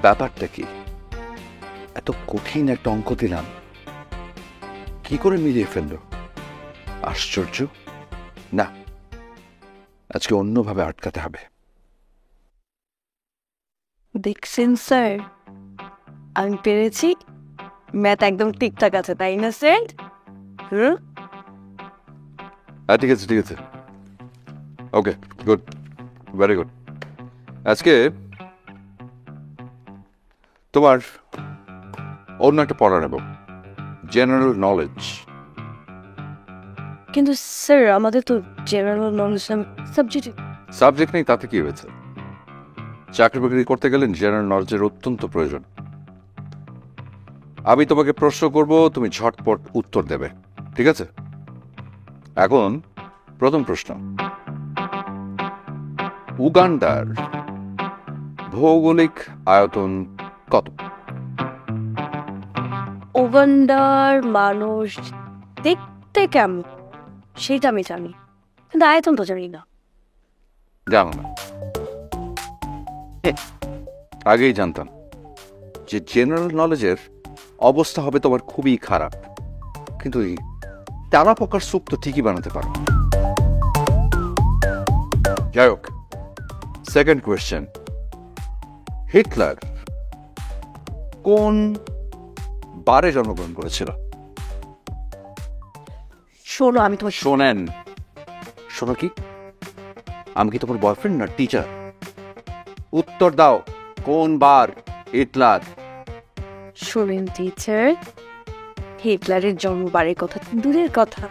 ব্যাপারটা কি? এত কঠিন একটা অঙ্ক দিলাম, কি করে মিলিয়ে ফেললো? আশ্চর্য। না, আজকে অন্যভাবে আটকাতে হবে। দেখছেন স্যার, আমি পেরেছি। ম্যাথ একদম ঠিকঠাক আছে, তাই না স্যার? ঠিক আছে, ঠিক আছে। ওকে, গুড, ভেরি গুড। আজকে তোমার অন্য একটা পড়া নেব, জেনারেল নলেজ। কিন্তু স্যার আমাদের তো জেনারেল নলেজ সাবজেক্ট নেই, তাতে কি হয়েছে? চাকরি বাকরি করতে গেলে জেনারেল নলেজের অত্যন্ত প্রয়োজন। আমি তোমাকে প্রশ্ন করব, তুমি ঝটপট উত্তর দেবে, ঠিক আছে? এখন প্রথম প্রশ্ন, উগান্ডার ভৌগোলিক আয়তন কত? উগান্ডার মানুষ দেখতে কেমন সেটা আমি জানি, কিন্তু আয়তন তো জানি না। জানো না? আগেই জানতাম যে জেনারেল নলেজের অবস্থা হবে তোমার খুবই খারাপ, কিন্তু এই তেলা পোকার স্যুপ তো ঠিকই বানাতে পারো। যাই হোক, সেকেন্ড কোয়েশ্চেন, হিটলার কোন বারে জন্মগ্রহণ করেছিল? শোনো, আমি তোমার শোনেন, শোনো কি, আমি কি তোমার বয়ফ্রেন্ড না টিচার? উত্তর দাও, কোন বার হিটলার? শোনেন টিচার, হিটলারের জন্মবারের কথা দূরের কথা,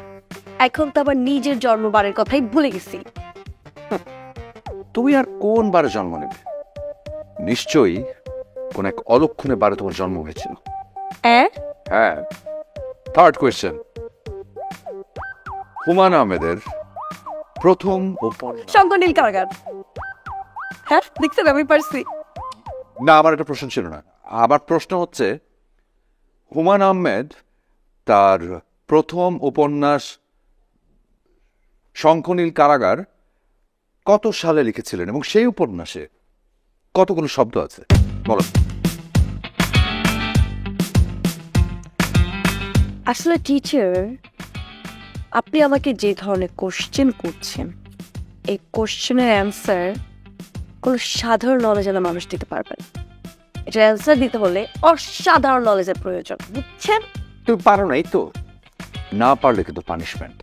এখন তো আবার নিজের জন্মবারের কথাই ভুলে গেছি। তুমি আর কোন বারে জন্ম নেবে? নিশ্চয়ই কোন এক অলক্ষণে বারে তোমার জন্ম হয়েছিল। হ্যাঁ। থার্ড কোয়েশ্চেন, হুমায়ুন আহমেদের প্রথম শঙ্করনীল কারাগার। হ্যাঁ, দেখছেন আমি পারছি। না, আমার একটা প্রশ্ন ছিল না। আমার প্রশ্ন হচ্ছে, হুমায়ুন আহমেদ তার প্রথম উপন্যাস শঙ্খনীল কারাগার কত সালে লিখেছিলেন এবং সেই উপন্যাসে কতগুলো শব্দ আছে বলো? আসলে টিচার, আপনি আমাকে যে ধরনের কোশ্চেন করছেন, এই কোশ্চেনের অ্যান্সার কোনো সাধারণ নলেজের মানুষ দিতে পারবে না। এটার অ্যান্সার দিতে হলে অসাধারণ নলেজের প্রয়োজন, বুঝছেন? তুমি পারো না, এই তো। না পারলে কিন্তু পানিশমেন্ট।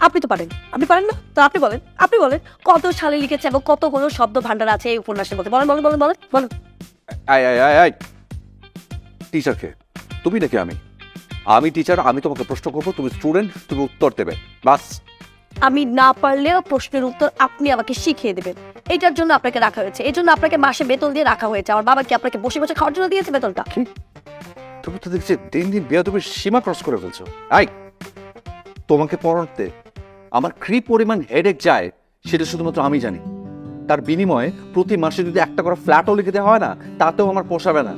আপনি তো পারেন, আপনি পারেন না তো আপনি বলেন, আপনি বলেন কত সালে লিখেছে এবং কতগুলো শব্দ ভান্ডার আছে এই উপন্যাসের মধ্যে, বলেন বলেন বলেন বলেন বলেন। টিচারকে তুমি নাকি আমি? আমি টিচার, আমি তোমাকে প্রশ্ন করবো, তুমি স্টুডেন্ট, তুমি উত্তর দেবে, বাস। আমি না পারলেও প্রশ্নের উত্তর আপনি আমাকে শিখিয়ে দেবেন, এটার জন্য আপনাকে রাখা হয়েছে, এই জন্য আপনাকে মাসে বেতন দিয়ে রাখা হয়েছে। আমার বাবা কি আপনাকে বসে বসে খাওয়ার জন্য দিয়েছে বেতনটা? তুমি তো দেখছি দিন দিন বেয়াদবির সীমা ক্রস করে ফেলছো। তোমাকে পড়াতে আমার কি পরিমাণ হেডেক যায় সেটা শুধুমাত্র আমি জানি। তার বিনিময়ে প্রতি মাসে যদি একটা করে ফ্ল্যাটও লিখে দেওয়া হয় না, তাতেও আমার পোষাবে না।